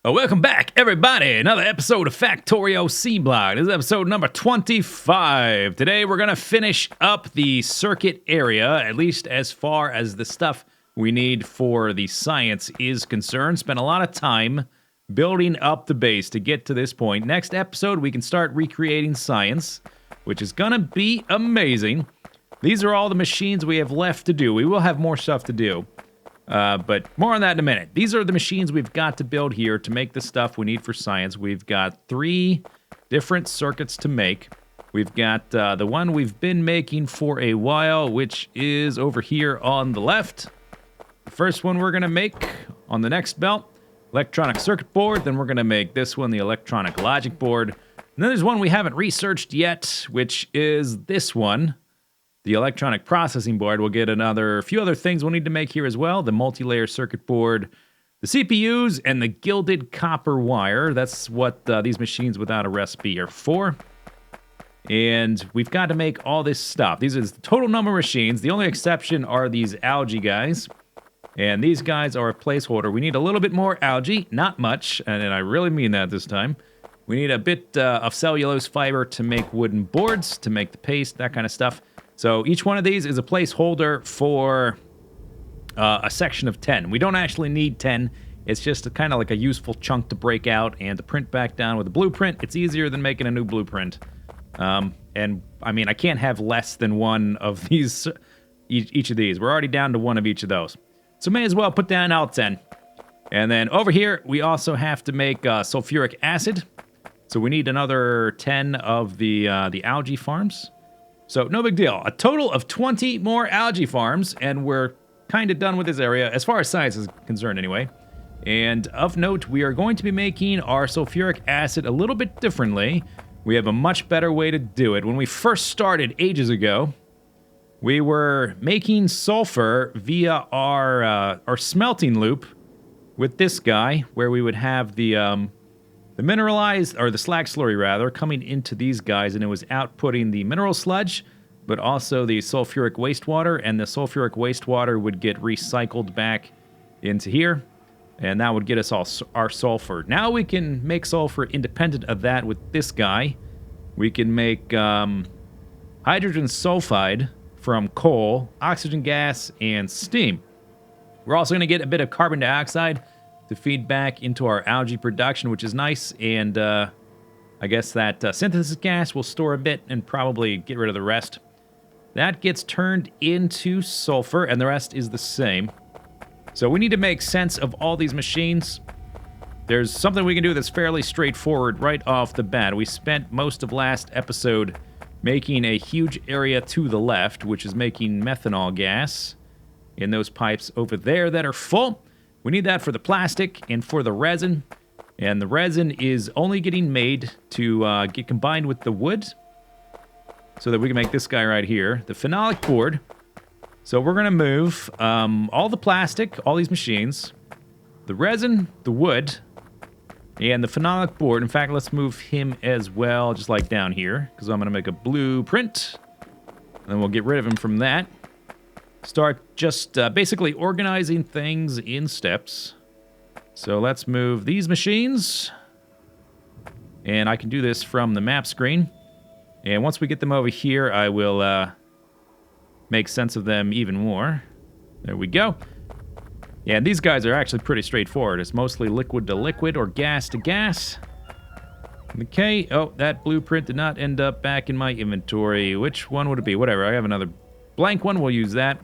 Welcome back, everybody. Another episode of Factorio C-Block. This is episode number 25. Today, we're going to finish up the circuit area, at least as far as the stuff we need for the science is concerned. Spent a lot of time building up the base to get to this point. Next episode, we can start recreating science, which is going to be amazing. These are all the machines we have left to do. We will have more stuff to do. But more on that in a minute. These are the machines we've got to build here to make the stuff we need for science. We've got 3 different circuits to make. We've got the one we've been making for a while, which is over here on the left. The first one we're going to make on the next belt, electronic circuit board. Then we're going to make this one, the electronic logic board. And then there's one we haven't researched yet, which is this one. The electronic processing board. We'll get a few other things we'll need to make here as well. The multi-layer circuit board, the CPUs, and the gilded copper wire. That's what these machines without a recipe are for. And we've got to make all this stuff. These are the total number of machines. The only exception are these algae guys. And these guys are a placeholder. We need a little bit more algae. Not much. And I really mean that this time. We need a bit of cellulose fiber to make wooden boards, to make the paste, that kind of stuff. So each one of these is a placeholder for a section of 10. We don't actually need 10. It's just kind of like a useful chunk to break out and to print back down with a blueprint. It's easier than making a new blueprint. And I mean, I can't have less than one of these, each of these. We're already down to one of each of those. So may as well put down all 10. And then over here, we also have to make sulfuric acid. So we need another 10 of the algae farms. So, no big deal. A total of 20 more algae farms, and we're kind of done with this area, as far as science is concerned anyway. And of note, we are going to be making our sulfuric acid a little bit differently. We have a much better way to do it. When we first started ages ago, we were making sulfur via our smelting loop with this guy, where we would have the mineralized, or the slag slurry rather, coming into these guys, and it was outputting the mineral sludge, but also the sulfuric wastewater, and the sulfuric wastewater would get recycled back into here, and that would get us all our sulfur. Now we can make sulfur independent of that with this guy. We can make hydrogen sulfide from coal, oxygen gas, and steam. We're also going to get a bit of carbon dioxide to feed back into our algae production, which is nice, and I guess that synthesis gas will store a bit and probably get rid of the rest. That gets turned into sulfur, and the rest is the same. So we need to make sense of all these machines. There's something we can do that's fairly straightforward right off the bat. We spent most of last episode making a huge area to the left, which is making methanol gas in those pipes over there that are full. We need that for the plastic and for the resin. And the resin is only getting made to get combined with the wood so that we can make this guy right here, the phenolic board. So we're going to move all the plastic, all these machines, the resin, the wood, and the phenolic board. In fact, let's move him as well, just like down here, because I'm going to make a blueprint. And then we'll get rid of him from that. Start just basically organizing things in steps. So let's move these machines. And I can do this from the map screen. And once we get them over here, I will make sense of them even more. There we go. Yeah, these guys are actually pretty straightforward. It's mostly liquid to liquid or gas to gas. Okay, oh, that blueprint did not end up back in my inventory. Which one would it be? Whatever, I have another blank one. We'll use that.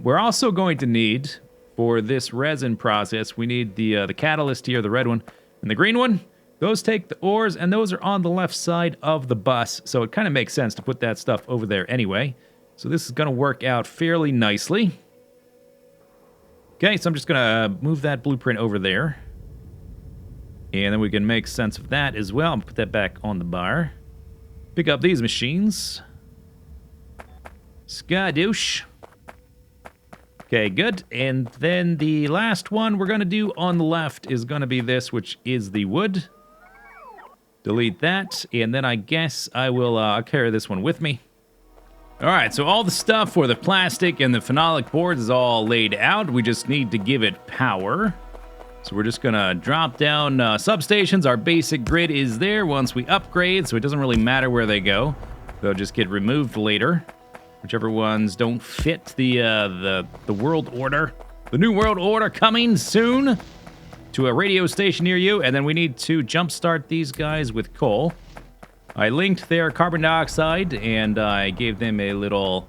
We're also going to need, for this resin process, we need the catalyst here, the red one, and the green one. Those take the ores, and those are on the left side of the bus, so it kind of makes sense to put that stuff over there anyway. So this is going to work out fairly nicely. Okay, so I'm just going to move that blueprint over there. And then we can make sense of that as well. I'm put that back on the bar. Pick up these machines. Skadoosh. Okay, good. And then the last one we're going to do on the left is going to be this, which is the wood. Delete that. And then I guess I will I'll carry this one with me. All right, so all the stuff for the plastic and the phenolic boards is all laid out. We just need to give it power. So we're just going to drop down substations. Our basic grid is there once we upgrade, so it doesn't really matter where they go. They'll just get removed later. Whichever ones don't fit the world order. The new world order coming soon to a radio station near you. And then we need to jumpstart these guys with coal. I linked their carbon dioxide, and I gave them a little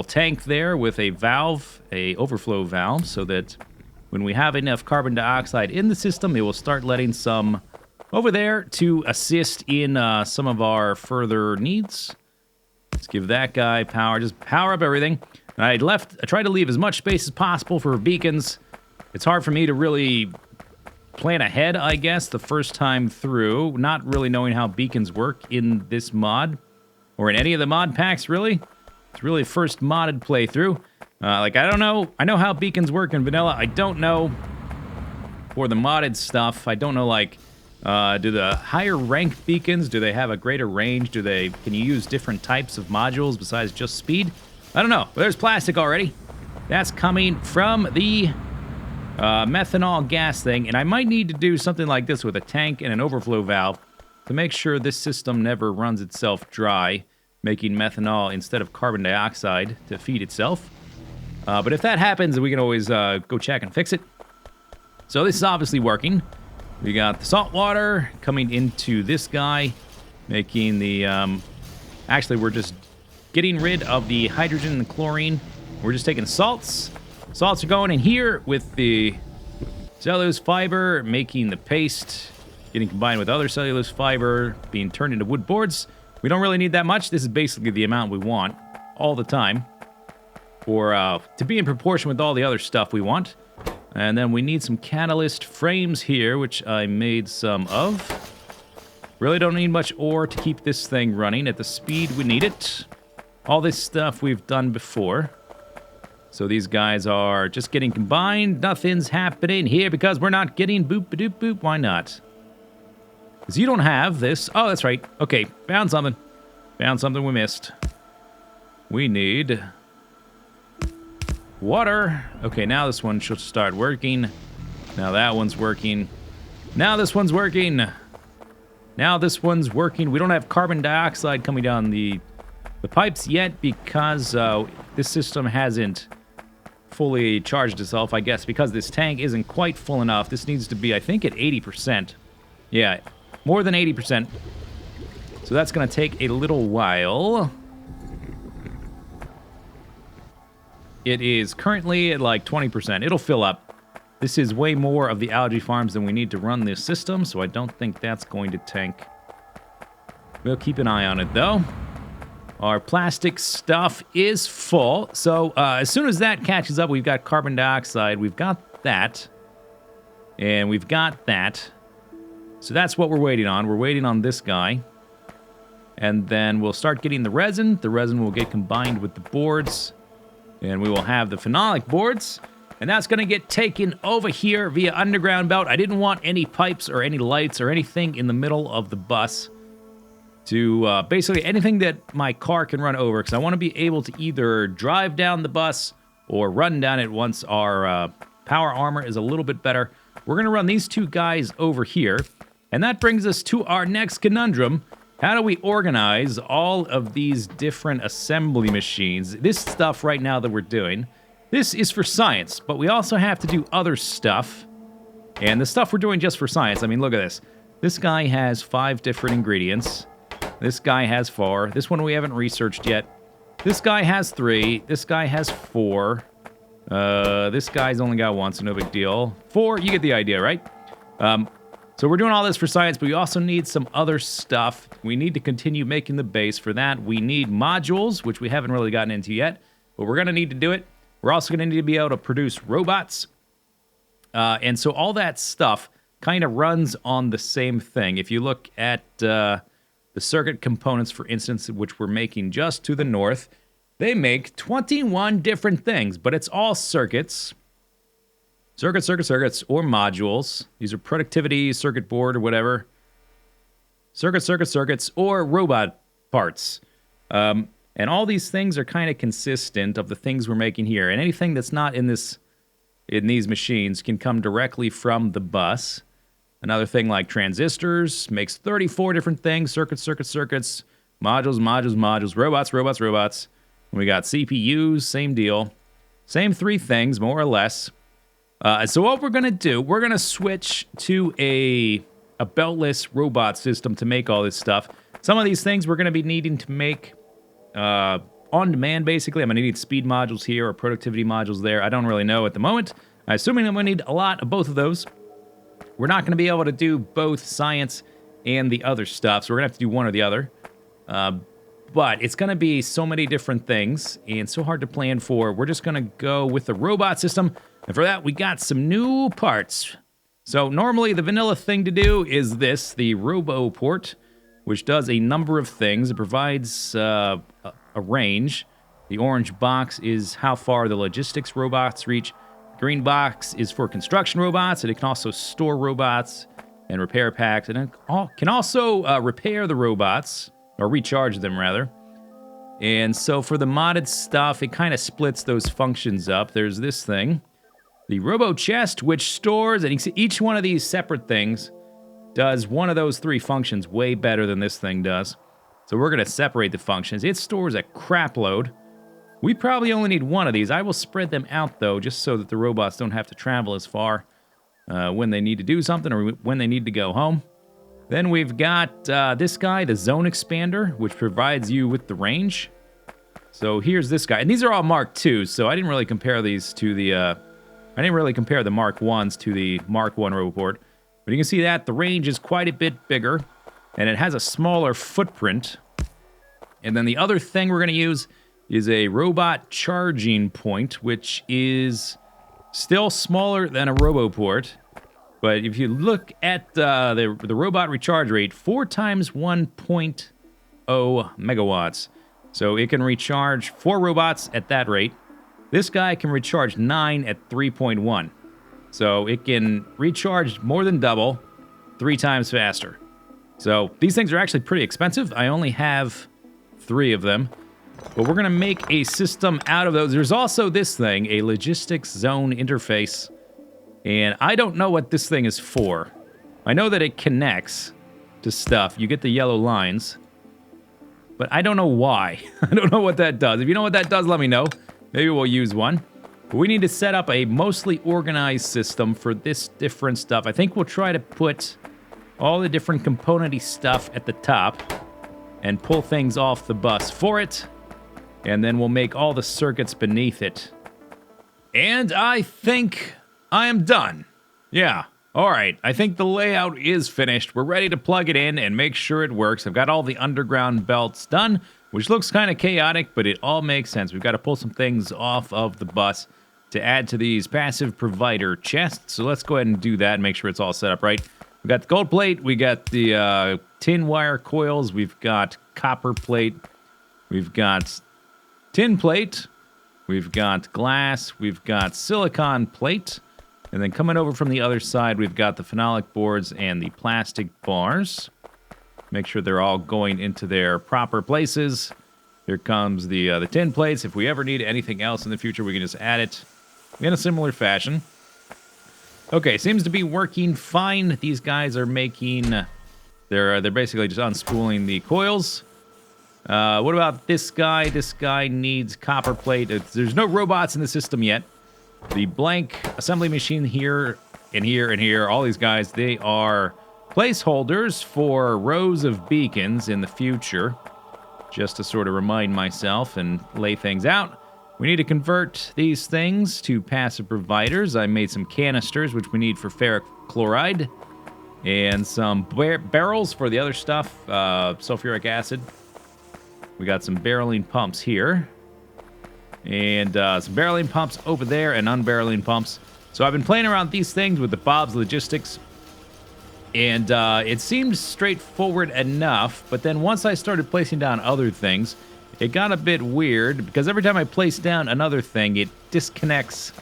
tank there with a valve, a overflow valve, so that when we have enough carbon dioxide in the system, it will start letting some over there to assist in some of our further needs. Let's give that guy power. Just power up everything. And I tried to leave as much space as possible for beacons. It's hard for me to really plan ahead, I guess, the first time through, not really knowing how beacons work in this mod, or in any of the mod packs, really. It's really first modded playthrough. I don't know. I know how beacons work in vanilla. I don't know for the modded stuff. I don't know, do the higher ranked beacons, do they have a greater range? Can you use different types of modules besides just speed? I don't know. But there's plastic already. That's coming from the methanol gas thing. And I might need to do something like this with a tank and an overflow valve to make sure this system never runs itself dry, making methanol instead of carbon dioxide to feed itself. But if that happens, we can always go check and fix it. So this is obviously working. We got the salt water coming into this guy, making the... actually, we're just getting rid of the hydrogen and the chlorine. We're just taking salts. Salts are going in here with the cellulose fiber, making the paste, getting combined with other cellulose fiber, being turned into wood boards. We don't really need that much. This is basically the amount we want all the time, or to be in proportion with all the other stuff we want. And then we need some catalyst frames here, which I made some of. Really don't need much ore to keep this thing running at the speed we need it. All this stuff we've done before. So these guys are just getting combined. Nothing's happening here because we're not getting boop-a-doop-boop. Why not? Because you don't have this. Oh, that's right. Okay, found something. Found something we missed. We need... water. Okay, now this one should start working. Now that one's working. Now this one's working. Now this one's working. We don't have carbon dioxide coming down the pipes yet because this system hasn't fully charged itself, I guess, because this tank isn't quite full enough. This needs to be, I think, at 80%. Yeah, more than 80%. So that's going to take a little while. It is currently at like 20%. It'll fill up. This is way more of the algae farms than we need to run this system, so I don't think that's going to tank. We'll keep an eye on it, though. Our plastic stuff is full, so as soon as that catches up, we've got carbon dioxide. We've got that, and we've got that. So that's what we're waiting on. We're waiting on this guy. And then we'll start getting the resin. The resin will get combined with the boards. And we will have the phenolic boards. And that's going to get taken over here via underground belt. I didn't want any pipes or any lights or anything in the middle of the bus. To basically anything that my car can run over. Because I want to be able to either drive down the bus or run down it once our power armor is a little bit better. We're going to run these two guys over here. And that brings us to our next conundrum. How do we organize all of these different assembly machines? This stuff right now that we're doing, this is for science, but we also have to do other stuff. And the stuff we're doing just for science, I mean, look at this. This guy has 5 different ingredients. This guy has 4. This one we haven't researched yet. This guy has 3. This guy has 4. This guy's only got 1, so no big deal. 4, you get the idea, right? So we're doing all this for science, but we also need some other stuff. We need to continue making the base. For that, we need modules, which we haven't really gotten into yet, but we're going to need to do it. We're also going to need to be able to produce robots. And so all that stuff kind of runs on the same thing. If you look at the circuit components, for instance, which we're making just to the north, they make 21 different things, but it's all circuits. Circuits, or modules. These are productivity, circuit board, or whatever. Circuits, or robot parts. And all these things are kind of consistent of the things we're making here. And anything that's not in this in these machines can come directly from the bus. Another thing like transistors makes 34 different things, circuits, modules, robots. We got CPUs, same deal. Same 3 things, more or less. So what we're going to do, we're going to switch to a beltless robot system to make all this stuff. Some of these things we're going to be needing to make on demand, basically. I'm going to need speed modules here or productivity modules there. I don't really know at the moment. I'm assuming I'm going to need a lot of both of those. We're not going to be able to do both science and the other stuff, so we're going to have to do one or the other. But it's going to be so many different things and so hard to plan for. We're just going to go with the robot system, and for that, we got some new parts. So normally, the vanilla thing to do is this, the Robo Port, which does a number of things. It provides a range. The orange box is how far the logistics robots reach. Green box is for construction robots, and it can also store robots and repair packs, and it can also repair the robots, or recharge them, rather. And so for the modded stuff, it kind of splits those functions up. There's this thing, the Robo Chest, which stores, and you can see each one of these separate things does one of those 3 functions way better than this thing does. So we're going to separate the functions. It stores a crap load. We probably only need one of these. I will spread them out, though, just so that the robots don't have to travel as far when they need to do something or when they need to go home. Then we've got this guy, the Zone Expander, which provides you with the range. So here's this guy. And these are all Mark IIs, so I didn't really compare these to the... I didn't really compare the Mark 1s to the Mark 1 Robo Port. But you can see that the range is quite a bit bigger, and it has a smaller footprint. And then the other thing we're going to use is a robot charging point, which is still smaller than a Robo Port. But if you look at the robot recharge rate, 4 times 1.0 megawatts. So it can recharge 4 robots at that rate. This guy can recharge 9 at 3.1. So it can recharge more than double, 3 times faster. So these things are actually pretty expensive. I only have 3 of them. But we're going to make a system out of those. There's also this thing, a logistics zone interface. And I don't know what this thing is for. I know that it connects to stuff. You get the yellow lines. But I don't know why. I don't know what that does. If you know what that does, let me know. Maybe we'll use one. But we need to set up a mostly organized system for this different stuff. I think we'll try to put all the different component-y stuff at the top and pull things off the bus for it. And then we'll make all the circuits beneath it. And I think I am done. Yeah. All right. I think the layout is finished. We're ready to plug it in and make sure it works. I've got all the underground belts done, which looks kind of chaotic, but it all makes sense. We've got to pull some things off of the bus to add to these passive provider chests. So let's go ahead and do that and make sure it's all set up right. We've got the gold plate. We got the tin wire coils. We've got copper plate. We've got tin plate. We've got glass. We've got silicon plate. And then coming over from the other side, we've got the phenolic boards and the plastic bars. Make sure they're all going into their proper places. Here comes the tin plates. If we ever need anything else in the future, we can just add it in a similar fashion. Okay, seems to be working fine. These guys are making... They're basically just unspooling the coils. What about this guy? This guy needs copper plate. There's no robots in the system yet. The blank assembly machine here and here and here, all these guys, they are placeholders for rows of beacons in the future. Just to sort of remind myself and lay things out. We need to convert these things to passive providers. I made some canisters, which we need for ferric chloride. And some barrels for the other stuff, sulfuric acid. We got some barreling pumps here. And some barreling pumps over there and unbarreling pumps. So I've been playing around with these things with the Bob's Logistics. And it seemed straightforward enough. But then once I started placing down other things, it got a bit weird. Because every time I place down another thing, it disconnects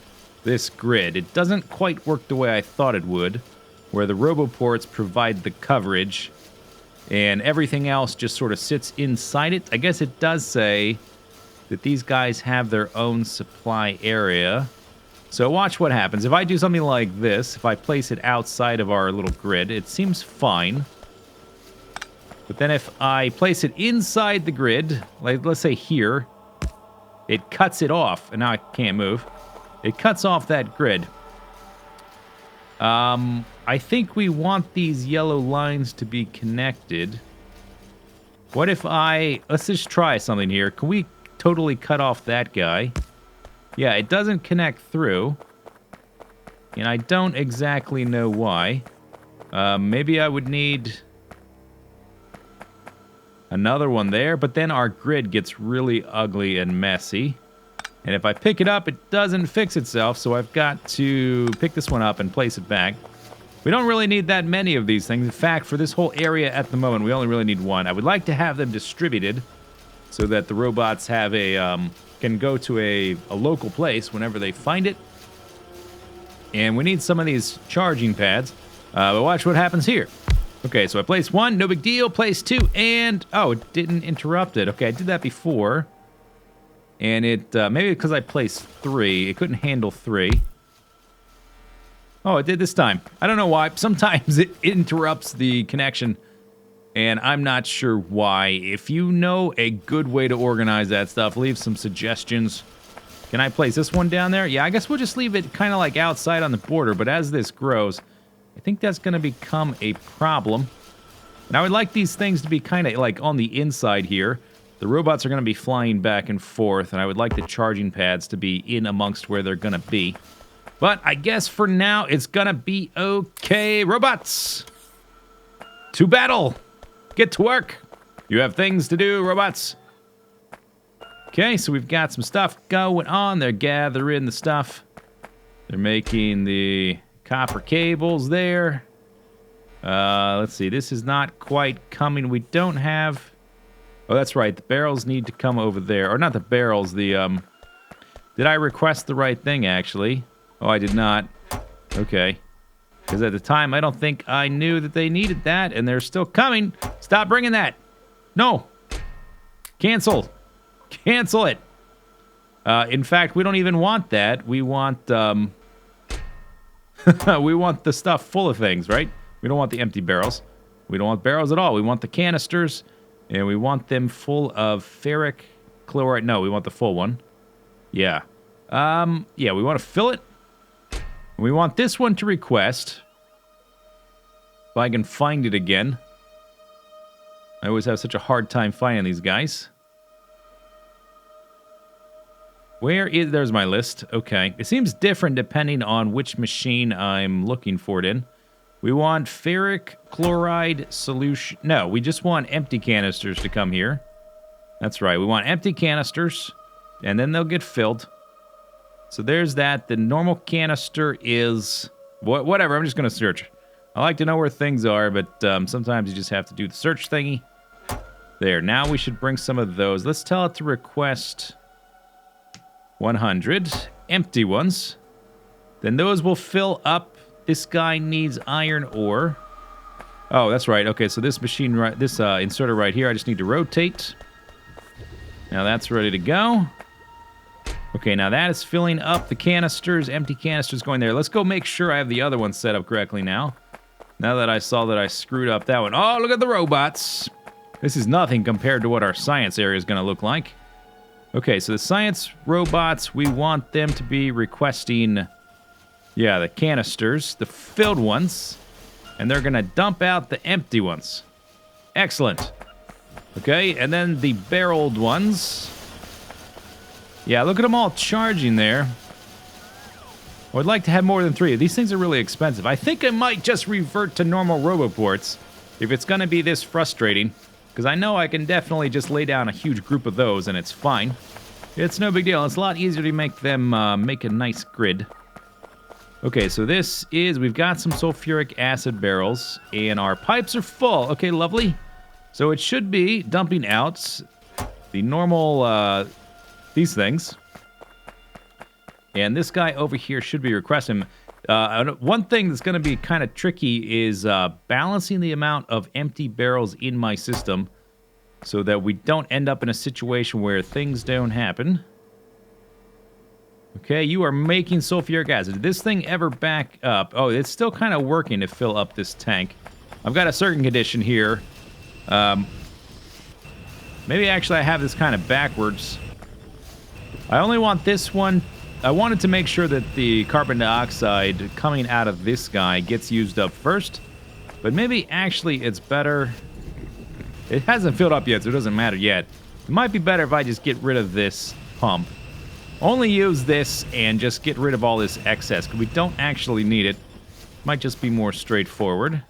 this grid. It doesn't quite work the way I thought it would. Where the RoboPorts provide the coverage. And everything else just sort of sits inside it. I guess it does say that these guys have their own supply area. So watch what happens. If I do something like this, if I place it outside of our little grid, it seems fine. But then if I place it inside the grid, like let's say here, it cuts it off, and now I can't move. It cuts off that grid. I think we want these yellow lines to be connected. What if let's just try something here. Can we totally cut off that guy? Yeah, it doesn't connect through. And I don't exactly know why. Maybe I would need another one there, but then our grid gets really ugly and messy. And if I pick it up, it doesn't fix itself, so I've got to pick this one up and place it back. We don't really need that many of these things. In fact, for this whole area at the moment, we only really need one. I would like to have them distributed so that the robots have can go to a local place whenever they find it. And we need some of these charging pads. But watch what happens here. Okay, so I placed one, no big deal. Place two, and oh, it didn't interrupt it. Okay, I did that before. And it, maybe because I placed three, it couldn't handle three. Oh, it did this time. I don't know why. Sometimes it interrupts the connection, and I'm not sure why. If you know a good way to organize that stuff, leave some suggestions. Can I place this one down there? Yeah, I guess we'll just leave it kind of like outside on the border, but as this grows, I think that's going to become a problem. And I would like these things to be kind of like on the inside here. The robots are going to be flying back and forth, and I would like the charging pads to be in amongst where they're going to be. But I guess for now, it's going to be okay. Robots, to battle. Get to work. You have things to do, robots. Okay, so we've got some stuff going on. They're gathering the stuff. They're making the copper cables there. Let's see. This is not quite coming. We don't have... Oh, that's right. The barrels need to come over there. Or not the barrels. The, Did I request the right thing, actually? Oh, I did not. Okay. Because at the time, I don't think I knew that they needed that, and they're still coming. Stop bringing that. No. Cancel. Cancel it. In fact, we don't even want that. We want, we want the stuff full of things, right? We don't want the empty barrels. We don't want barrels at all. We want the canisters, and we want them full of ferric chloride. No, we want the full one. Yeah. Yeah, we want to fill it. We want this one to request. If I can find it again. I always have such a hard time finding these guys. Where is... There's my list. Okay. It seems different depending on which machine I'm looking for it in. We want ferric chloride solution... No, we just want empty canisters to come here. That's right. We want empty canisters, and then they'll get filled. So there's that. The normal canister is... Whatever, I'm just going to search. I like to know where things are, but sometimes you just have to do the search thingy. There, now we should bring some of those. Let's tell it to request 100 empty ones. Then those will fill up. This guy needs iron ore. Oh, that's right. Okay, so this machine, this inserter right here, I just need to rotate. Now that's ready to go. Okay, now that is filling up the canisters, empty canisters going there. Let's go make sure I have the other one set up correctly now. Now that I saw that I screwed up that one. Oh, look at the robots. This is nothing compared to what our science area is going to look like. Okay, so the science robots, we want them to be requesting, yeah, the canisters, the filled ones, and they're going to dump out the empty ones. Excellent. Okay, and then the barreled ones. Yeah, look at them all charging there. I would like to have more than 3. These things are really expensive. I think I might just revert to normal Robo Ports if it's going to be this frustrating, because I know I can definitely just lay down a huge group of those and it's fine. It's no big deal. It's a lot easier to make them make a nice grid. Okay, so this is... We've got some sulfuric acid barrels, and our pipes are full. Okay, lovely. So it should be dumping out the normal... these things. And this guy over here should be requesting. One thing that's going to be kind of tricky is balancing the amount of empty barrels in my system so that we don't end up in a situation where things don't happen. Okay, you are making sulfuric acid. Did this thing ever back up? Oh, it's still kind of working to fill up this tank. I've got a certain condition here. Maybe actually I have this kind of backwards. I only want this one. I wanted to make sure that the carbon dioxide coming out of this guy gets used up first. But maybe actually it's better. It hasn't filled up yet, so it doesn't matter yet. It might be better if I just get rid of this pump. Only use this and just get rid of all this excess, because we don't actually need it. Might just be more straightforward.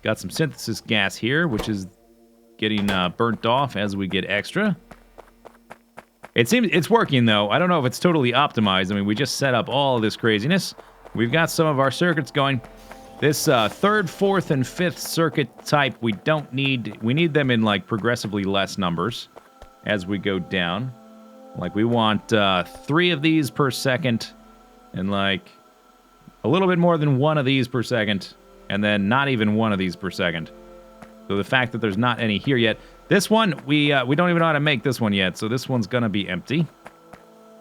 Got some synthesis gas here, which is getting burnt off as we get extra. It seems it's working, though. I don't know if it's totally optimized. I mean, we just set up all of this craziness. We've got some of our circuits going. This third, fourth, and fifth circuit type, we don't need. We need them in, like, progressively less numbers as we go down. Like, we want 3 of these per second, and, like, a little bit more than 1 of these per second, and then not even 1 of these per second. So the fact that there's not any here yet. This one, we don't even know how to make this one yet, so this one's gonna be empty.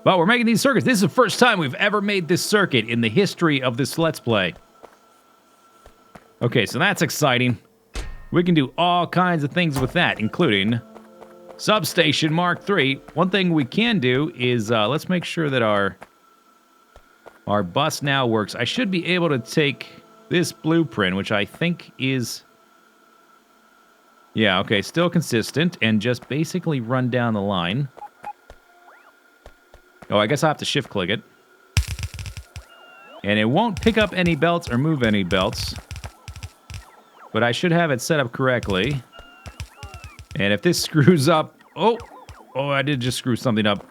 But we're making these circuits. This is the first time we've ever made this circuit in the history of this Let's Play. Okay, so that's exciting. We can do all kinds of things with that, including Substation Mark III. One thing we can do is, let's make sure that our bus now works. I should be able to take this blueprint, which I think is... Yeah, okay, still consistent, and just basically run down the line. Oh, I guess I have to shift-click it. And it won't pick up any belts or move any belts. But I should have it set up correctly. And if this screws up... Oh, I did just screw something up.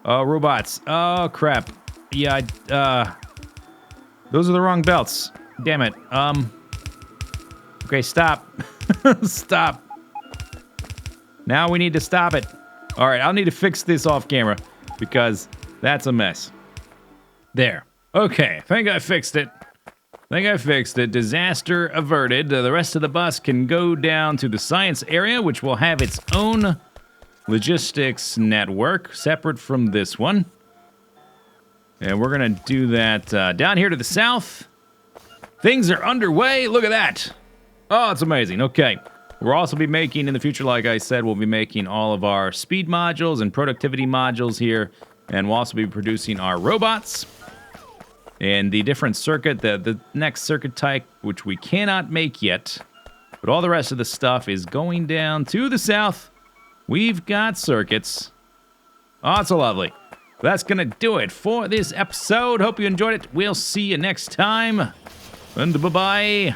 Oh, robots. Oh, crap. Yeah, those are the wrong belts. Damn it. Okay, stop. Stop. Now we need to stop it. All right, I'll need to fix this off camera because that's a mess. There. Okay, I think I fixed it. Disaster averted. The rest of the bus can go down to the science area, which will have its own logistics network separate from this one. And we're going to do that down here to the south. Things are underway. Look at that. Oh, it's amazing. Okay. We'll also be making, in the future, like I said, we'll be making all of our speed modules and productivity modules here. And we'll also be producing our robots. And the different circuit, the next circuit type, which we cannot make yet. But all the rest of the stuff is going down to the south. We've got circuits. Oh, it's so lovely. That's going to do it for this episode. Hope you enjoyed it. We'll see you next time. And bye-bye.